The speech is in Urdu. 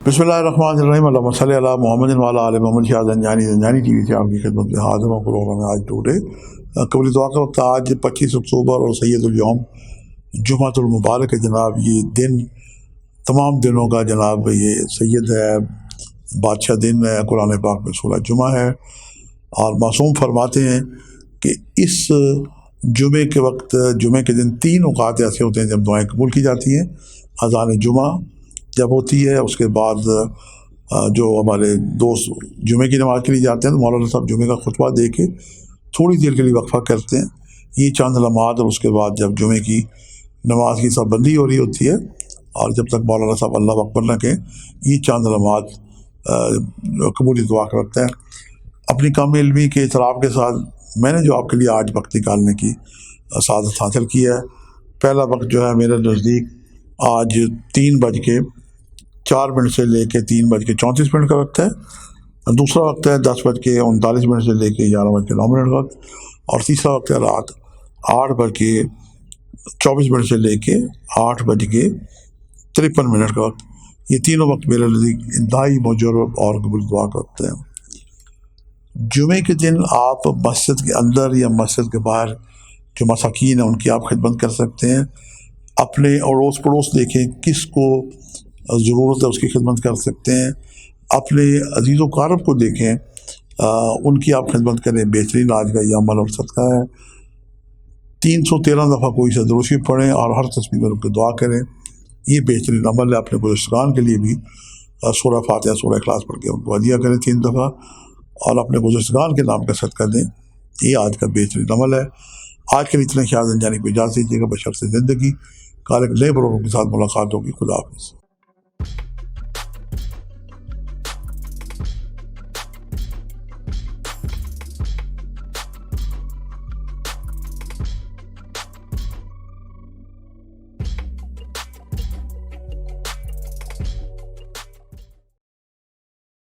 بسم اللہ الرحمن الرحیم، اللہم صلی علی محمد وعلی آل محمد۔ شاہ زنجانی ٹی وی سے آپ کی خدمت میں حاضر ہوں۔ پروگرام میں آج ٹوڈے قبل دعا کا وقت آج 25 اکتوبر اور سید الیوم جمعۃ المبارک ہے جناب۔ یہ دن تمام دنوں کا جناب یہ سید ہے، بادشاہ دن ہے۔ قرآن پاک میں سورہ جمعہ ہے اور معصوم فرماتے ہیں کہ اس جمعے کے وقت، جمعے کے دن 3 اوقات ایسے ہوتے ہیں جب دعائیں قبول کی جاتی ہیں۔ اذان جمعہ جب ہوتی ہے، اس کے بعد جو ہمارے دوست جمعے کی نماز کے لیے جاتے ہیں تو مولانا صاحب جمعے کا خطبہ دے کے تھوڑی دیر کے لیے وقفہ کرتے ہیں، یہ چند لمحات، اور اس کے بعد جب جمعے کی نماز کی سب بندی ہو رہی ہوتی ہے اور جب تک مولانا صاحب اللہ اکبر نہ کہیں، یہ چند لمحات قبولی دعا کا وقت ہے۔ اپنی کم علمی کے اعتراف کے ساتھ میں نے جو آپ کے لیے آج وقت نکالنے کی سعادت حاصل کی ہے، پہلا وقت جو ہے میرے نزدیک آج 3:04 سے لے کے 3:34 کا وقت ہے۔ دوسرا وقت ہے 10:39 سے لے کے 11:09 وقت، اور تیسرا وقت ہے رات 8:24 سے لے کے 8:53 کا وقت۔ یہ تینوں وقت میرے نزدیک انتہائی مجرب اور قبول دعا کا وقت ہے۔ جمعے کے دن آپ مسجد کے اندر یا مسجد کے باہر جو مساکین ہیں ان کی آپ خدمت کر سکتے ہیں۔ اپنے اڑوس پڑوس دیکھیں کس کو ضرورت ہے، اس کی خدمت کر سکتے ہیں۔ اپنے عزیز و اقارب کو دیکھیں، ان کی آپ خدمت کریں۔ بہترین آج کا یہ عمل اور صدقہ ہے۔ 313 دفعہ کوئی سے درود پڑھیں اور ہر تسبیح میں رک کے دعا کریں، یہ بہترین عمل ہے۔ اپنے گزشتگان کے لیے بھی سورہ فاتحہ، سورہ اخلاص پڑھ کے ان کو ہدیہ کریں 3 دفعہ، اور اپنے گزشتگان کے نام کا صدقہ دیں، یہ آج کا بہترین عمل ہے۔ آج کے لیے اتنے، شاہ زنجانی کو اجازت دیجیے گا بشرط زندگی۔ کل ایک نئے پروگرام کے ساتھ ملاقات ہوگی۔ خدا حافظ۔